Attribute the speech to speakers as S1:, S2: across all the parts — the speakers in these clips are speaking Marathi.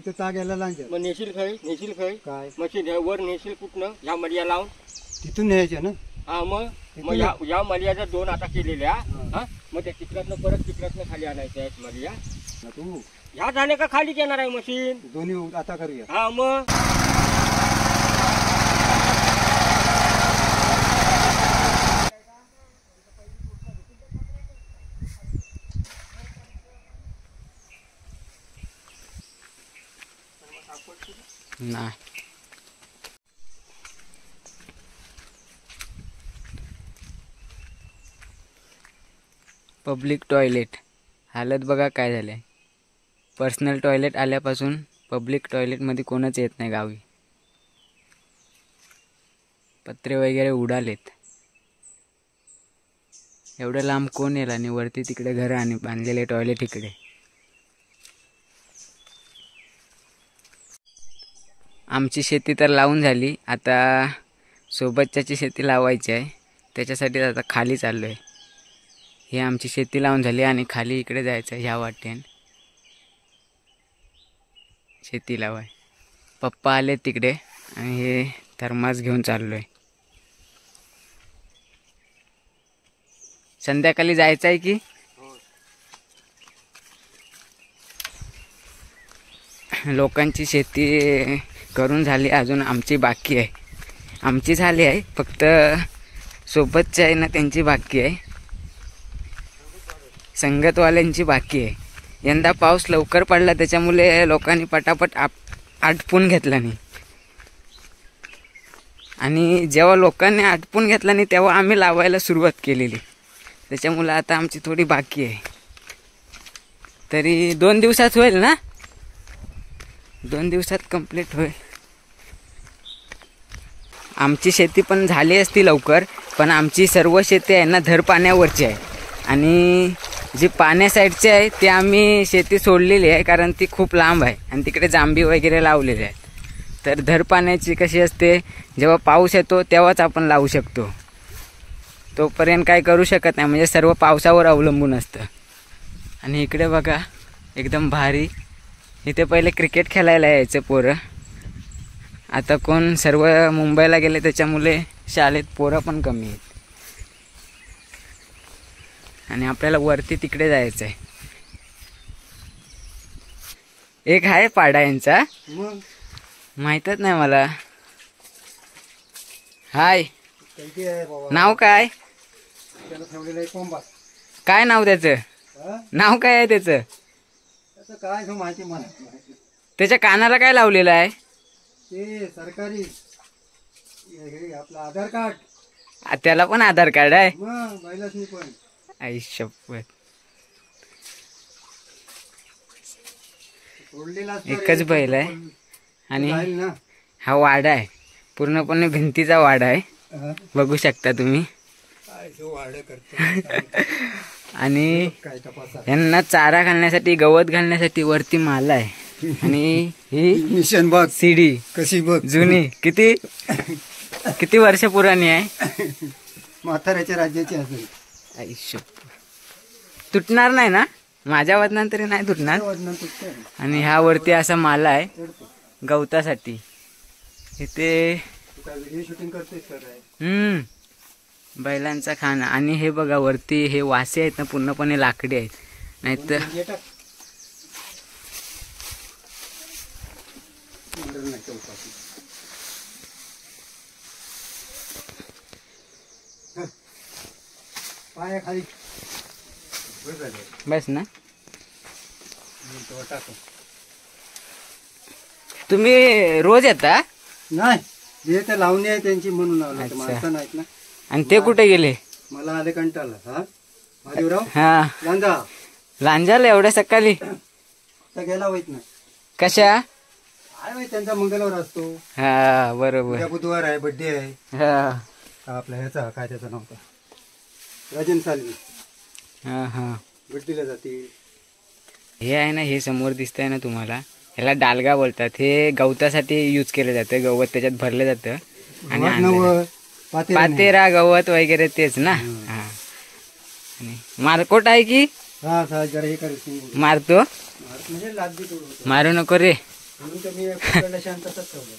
S1: तिथं ताग्याला लांजा
S2: मग नेशील खय
S1: काय
S2: मशीन वर नेशील कुठनं ह्या मलिया लावून
S1: तिथून न्यायचं ना.
S2: हा मग या मलियाच्या 2 आता केलेल्या हा मग त्या तिकड्यातनं परत तिकड्यातनं खाली आणायचं आहे मलिया.
S1: तू
S2: ह्या झाले का खाली येणार आहे मशीन
S1: दोन्ही आता करूया.
S2: हा मग
S3: नाही. पब्लिक टॉयलेट हालत बघा काय झाले. पर्सनल टॉयलेट आल्यापासून पब्लिक टॉयलेटमध्ये कोणच येत नाही गावी. पत्रे वगैरे उडालेत. एवढं लांब कोण येईल आणि वरती तिकडे घर आणि बांधलेले टॉयलेट इकडे. आमची शेती तर लावून झाली. आता सोबतच्याची शेती लावायची आहे. त्याच्यासाठी आता खाली चाललो आहे. ही आमची शेती लावून झाली आणि खाली इकडे जायचं आहे ह्या वाटेन शेती लावाय. पप्पा आले तिकडे आणि हे थर्मास घेऊन चाललो आहे. संध्याकाळी जायचं आहे की लोकांची शेती करून झाली. अजून आमची बाकी आहे. आमची झाली आहे फक्त सोबतच्या आहे ना त्यांची बाकी आहे. संगतवाल्यांची बाकी आहे. यंदा पाऊस लवकर पडला त्याच्यामुळे लोकांनी पटापट आटपून घेतला नाही. आणि जेव्हा लोकांनी आटपून घेतला नाही तेव्हा आम्ही लावायला सुरुवात केलेली. त्याच्यामुळे आता आमची थोडी बाकी आहे. तरी 2 दिवसात होईल ना. 2 दिवसात कंप्लीट होईल. आमची शेती पण झाली असती लवकर पण आमची सर्व शेती आहे ना धर पाण्यावरची आहे. आणि जी पाण्या साईडची आहे ती आम्ही शेती सोडलेली आहे कारण ती खूप लांब आहे आणि तिकडे जांभी वगैरे लावलेले आहेत. तर धर पाण्याची कशी असते जेव्हा पाऊस येतो तेव्हाच आपण लावू शकतो. तोपर्यंत काय करू शकत नाही. म्हणजे सर्व पावसावर अवलंबून असतं. आणि इकडे बघा एकदम भारी. इथे पहिले क्रिकेट खेळायला यायचं पोरं. आता कोण सर्व मुंबईला गेले त्याच्यामुळे शाळेत पोरं पण कमी आहेत. आणि आपल्याला वरती तिकडे जायचं आहे. एक आहे पाडा यांचा माहीतच नाही मला. हाय नाव काय काय नाव त्याचं नाव काय आहे त्याचं
S1: काय माहिती मला.
S3: त्याच्या कानाला काय लावलेलं आहे
S1: ते सरकारी आपलं आधार कार्ड.
S3: त्याला पण आधार कार्ड आहे.
S1: मग बैलासनी पण
S3: आई शपथ. एकच बैल आहे आणि हा वाडा आहे. पूर्णपणे भिंतीचा वाडा आहे. बघू शकता तुम्ही. आणि यांना चारा घालण्यासाठी गवत घालण्यासाठी वरती माला आहे. आणि ही
S1: मिशन बघ
S3: सीडी
S1: कशी बघ
S3: जुनी किती वर्ष पुराणी आहे.
S1: म्हाताऱ्याच्या राज्याची असेल.
S3: आयुष्य तुटणार नाही ना. माझ्या वजनात तरी नाही तुटणार. आणि ह्या वरती असा माला आहे गवतासाठी. इथे
S1: शूटिंग करतेस
S3: बैलांचा खाना. आणि हे बघा वरती हे वासे आहेत ना पूर्णपणे लाकडी आहेत. नाहीतर
S1: खाली
S3: बस ना. तुम्ही रोज येता.
S1: नाही ते लावणी आहे त्यांची म्हणून माणसं नाहीत ना.
S3: आणि ते कुठे गेले.
S1: मला आले कंटाळा. हा महादेवराव
S3: हा
S1: लांजा
S3: लांजाला एवढ्या सकाळी
S1: गेला होईत ना.
S3: कशा
S1: काय माहित त्यांचा मंगळवार असतो.
S3: हा बरोबर.
S1: उद्या बुधवार आहे बर्थडे आहे.
S3: हा
S1: आपल्या ह्याचा काय त्याचा नव्हता राजन सालवी.
S3: हा हा
S1: बर्थडेला जाते.
S3: हे आहे ना हे समोर दिसतंय ना तुम्हाला ह्याला डालगा बोलतात. हे गवतासाठी यूज केलं जातं. गवत त्याच्यात भरलं जातं. आणि पातेरा गवत वगैरे तेच ना. हा आणि मारकोट आहे की
S1: जरा हे कर
S3: मारतो.
S1: म्हणजे लाद
S3: मारू नको रे.
S1: म्हणून तर मी पकडलं शांत तसंच ठेवलं.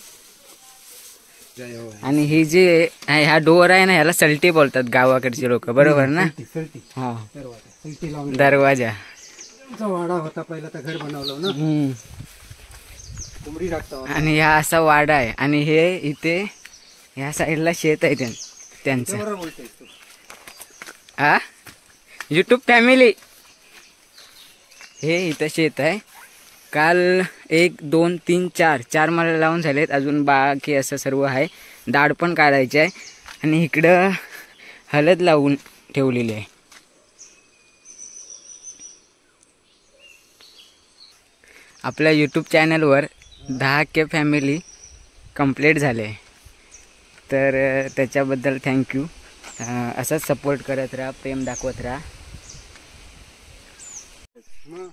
S1: जय हो.
S3: आणि ही जी ह्या डोर आहे ना ह्याला सलटी बोलतात गावाकडचे लोक, बरोबर ना?
S1: सलटी
S3: हा,
S1: सलटी लावून
S3: दरवाजा.
S1: आमचा वाडा होता पहिला, तर घर बनवलं ना, कोंबडी टाकता.
S3: आणि हा असा वाडा आहे. आणि हे इथे ह्या साईडला शेत आहे त्यांचं.
S1: बरोबर बोलतोय तू.
S3: हा, युट्यूब फॅमिली. हे इथं शेत आहे. काल 1 2 3 4 मला लावून झालेत, अजून बाकी असं सर्व आहे. दाढ पण काढायची आहे. आणि इकडं हळद लावून ठेवलेली आहे. आपल्या यूट्यूब चॅनलवर 10K फॅमिली कंप्लीट झाले, तर त्याच्याबद्दल थँक्यू. असंच सपोर्ट करत राहा, प्रेम दाखवत राहा.
S1: मग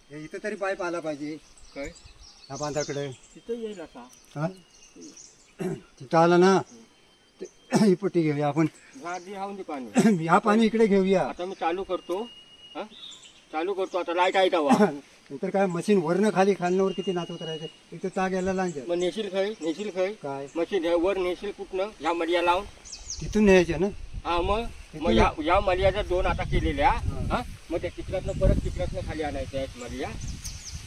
S1: हे इथं तरी पाईप आला पाहिजे
S2: काय
S1: ह्या बांधाकडे.
S2: तिथं येईल आता.
S1: हा तिथं आला ना, ही पट्टी घेऊया आपण.
S2: आधी राहून दे पाणी.
S1: ह्या पाणी इकडे घेऊया.
S2: आता मी चालू करतो. हा, चालू करतो. आता लाईट आहे तेव्हा.
S1: नंतर काय मशीन वरनं खाली खालनावर किती नाचवत राहायचं. इथं ताग यायला लांज
S2: मग नेशील खाई
S1: काय
S2: मशीन वर नेशील कुठनं ह्या मर्या लावून.
S1: तिथून न्यायचं ना.
S2: हा, मग या मर्यादा 2 आता केलेल्या. हा, मग त्या चित्रातनं परत चित्रातनं खाली आणायचं आहे मर्या.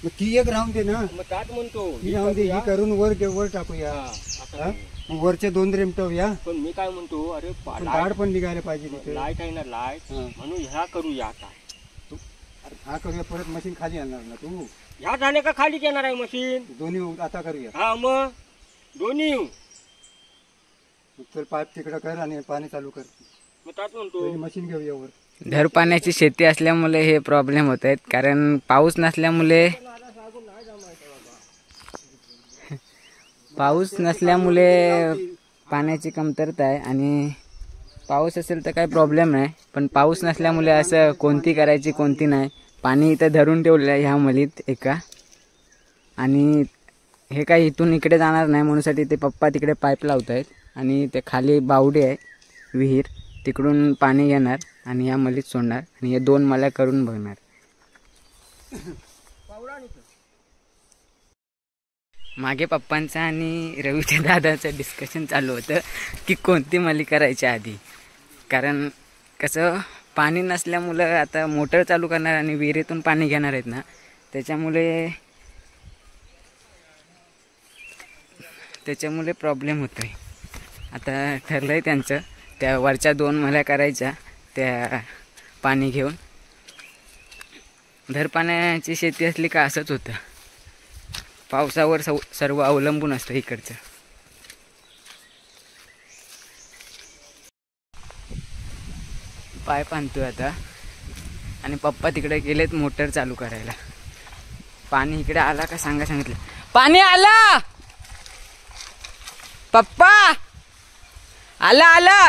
S1: मग ती एक राहून दे ना.
S2: मग त्यात म्हणतो
S1: ही राहून दे, ही करून वर टाकूया.
S2: हा, आता
S1: हा? मग वरचे 2 रेमटवूया.
S2: पण मी काय म्हणतो, अरे
S1: पण दाढ पण निघायला पाहिजे तिथे.
S2: लाईट आहे ना, लाईट.
S1: हा.
S2: म्हणून ह्या करूया आता.
S1: हा करूया, परत मशीन खाली आणणार ना तू.
S2: ह्या झाले का खाली येणार आहे मशीन.
S1: दोन्ही आता करूया.
S2: हा, मग दोन्ही
S1: तर पाईप तिकडं कर आणि पाणी चालू कर.
S2: मग त्यात म्हणतो
S1: पहिली मशीन घेऊया वर.
S3: धर पाण्याची शेती असल्यामुळे हे प्रॉब्लेम होत आहेत, कारण पाऊस नसल्यामुळे पाण्याची कमतरता आहे. आणि पाऊस असेल तर काही प्रॉब्लेम नाही, पण पाऊस नसल्यामुळे असं कोणती करायची कोणती नाही. पाणी इथं धरून ठेवलेलं आहे ह्या मलीत एका. आणि हे काही इथून इकडे जाणार नाही म्हणूनसाठी ते पप्पा तिकडे पाईप लावत आहेत. आणि ते खाली बावडी आहे विहीर, तिकडून पाणी घेणार आणि ह्या मलीत सोडणार. आणि हे 2 मल्या करून बघणार. मागे पप्पांचं आणि रवीच्या दादाचं डिस्कशन चालू होतं की कोणती मली करायच्या आधी. कारण कसं पाणी नसल्यामुळं आता मोटर चालू करणार आणि विहिरीतून पाणी घेणार आहेत ना, त्याच्यामुळे प्रॉब्लेम होतो आहे. आता ठरलं आहे त्यांचं, त्या वरच्या 2 मल्या करायच्या त्या पाणी घेऊन. धर पाण्याची शेती असली का असंच होतं, पावसावर सर्व अवलंबून असतं इकडचं. पाईप आणतोय आता आणि पप्पा तिकडे गेलेत मोटर चालू करायला. पाणी इकडे आला का सांगितलं. पाणी आला पप्पा, आला.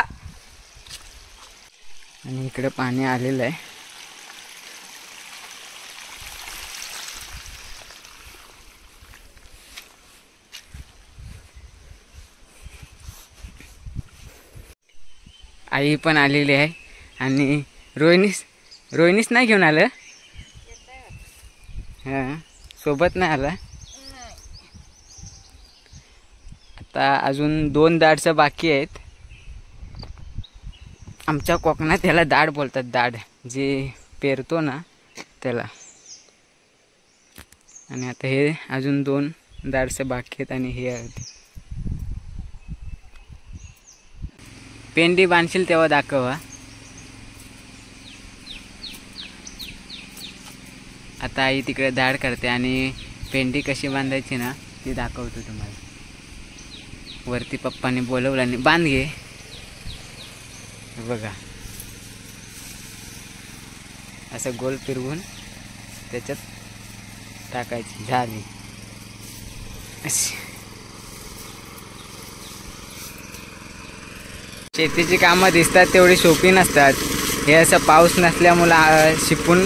S3: आणि इकडे पाणी आलेलं आहे. आई पण आलेली आहे. आणि रोहिणीस नाही घेऊन आलं. हां, सोबत नाही आला. आता अजून 2 दाढचं बाकी आहेत. आमच्या कोकणात त्याला दाढ बोलतात, दाढ जे पेरतो ना त्याला. आणि आता हे अजून 2 दाढचं बाकी आहेत. आणि हे आहे पेंडी बांधशील तेव्हा दाखवा. आता आई तिकडे दाढ करते आणि पेंडी कशी बांधायची ना ती दाखवतो तुम्हाला. वरती पप्पाने बोलवलं आणि बांध घे. बघा असं गोल फिरवून त्याच्यात टाकायची, झाली अशी. शेतीची कामं दिसतात तेवढी सोपी नसतात. हे असं पाऊस नसल्यामुळं शिपून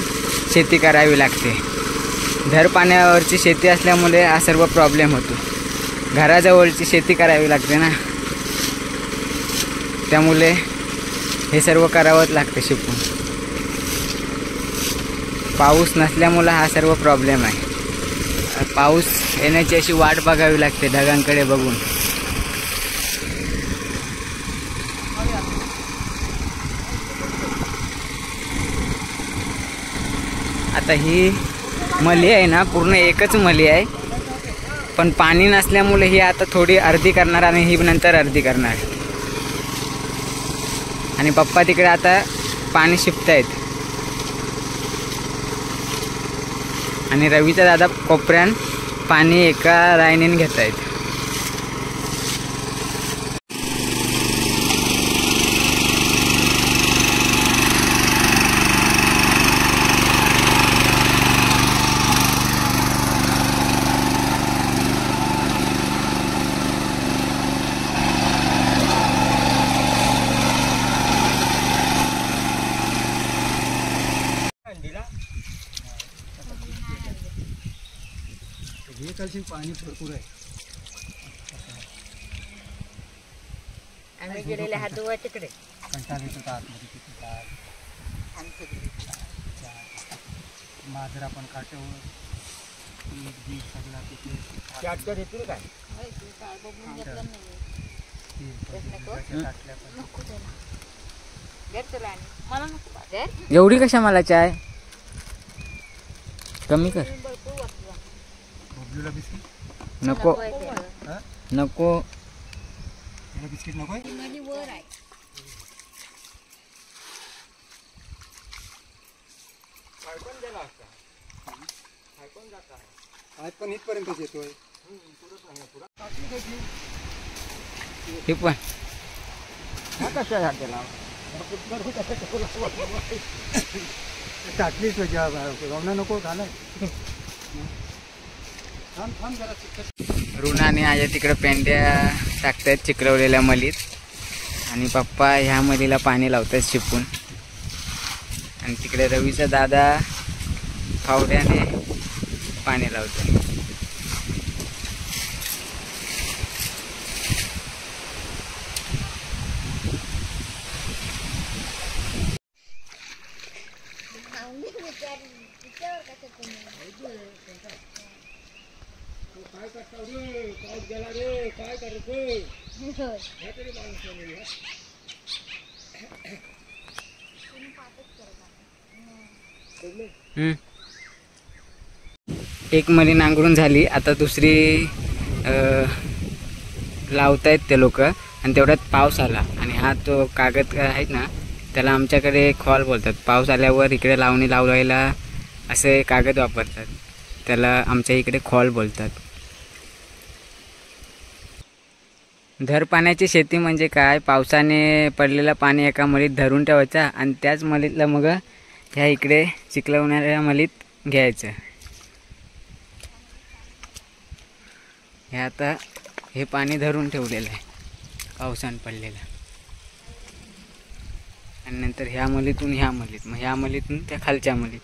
S3: शेती करावी लागते. धर पाण्यावरची शेती असल्यामुळे हा सर्व प्रॉब्लेम होतो. घराजवळची शेती करावी लागते ना, त्यामुळे हे सर्व करावंच लागतं शिपून. पाऊस नसल्यामुळं हा सर्व प्रॉब्लेम आहे. पाऊस येण्याची अशी वाट बघावी लागते ढगांकडे बघून. आता ही मली आहे ना, पूर्ण एकच मली आहे, पण पाणी नसल्यामुळे ही आता थोडी अर्धी करणार आणि ही नंतर अर्धी करणार. आणि पप्पा तिकडे आता पाणी शिपतायत आणि रवीचा दादा कोपऱ्यान पाणी एका लाईनीने घेत आहेत.
S1: हे कलशीन पाणी भरपूर आहे.
S4: आम्ही गेलेले हात धुवा तिकडे
S1: कंटाळा येतो आतमध्ये तिथे जात. माजरा पण काट्यावर सगळा तिथे
S2: ट्रॅक्टर येतील काय?
S3: एवढी कशा मला चाय कमी कर.
S1: बबलूला बिस्किट
S3: नको
S1: हा?
S3: नको.
S1: त्याला बिस्किट नको आहे? आज पण इथपर्यंतच येतोय.
S3: हे पण
S1: टाकलीच रवणा नको घालाय. थांब थांब जरा.
S3: ऋणा आणि आया तिकडे पेंड्या टाकतायत चिकलवलेल्या मलीत आणि पप्पा ह्या मलीला पाणी लावतायत शिपून. आणि तिकडे रवीचा दादा फावड्याने पाणी लावतात. एक मली नांगरून झाली, आता दुसरी लावतायत ते लोक. आणि तेवढ्यात पाऊस आला आणि हा तो कागद आहेत ना, त्याला आमच्याकडे खॉल बोलतात. पाऊस आल्यावर इकडे लावणी लावायला असे कागद वापरतात, त्याला आमच्या इकडे खॉल बोलतात. धर पाण्याची शेती म्हणजे काय, पावसाने पडलेलं पाणी एका मलीत धरून ठेवायचा आणि त्याच मलीतलं मग ह्या इकडे चिखलवणाऱ्या मलीत घ्यायचं. हे आता हे पाणी धरून ठेवलेलं आहे पावसाने पडलेलं, आणि नंतर ह्या मलीतून ह्या मलीत, मग ह्या मलीतून त्या खालच्या मलीत.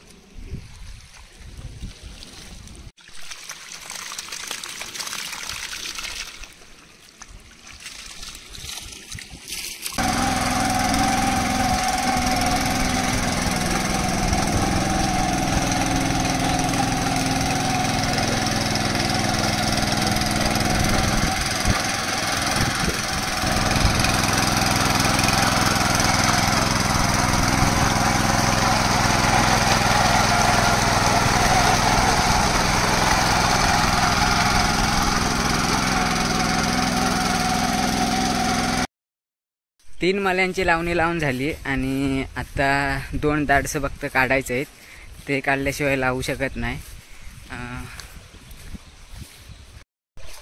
S3: तीन मल्यांची लावणी लावून झाली आणि आता 2 दाडसं फक्त काढायचे आहेत. ते काढल्याशिवाय लावू शकत नाही.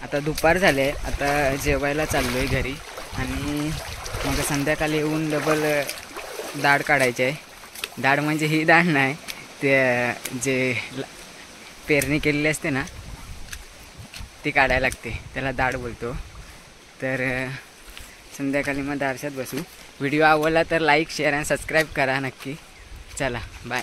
S3: आता दुपार झाले, आता जेवायला चाललो आहे घरी आणि मग संध्याकाळी येऊन डबल दाढ काढायची आहे. दाढ म्हणजे ही दाढ नाही, ते जे पेरणी केलेली असते ना ती काढायला लागते, त्याला दाढ बोलतो. तर संध्याकाळी मग दारशात बसू. व्हिडिओ आवडला तर लाईक, शेअर आणि सबस्क्राईब करा नक्की. चला बाय.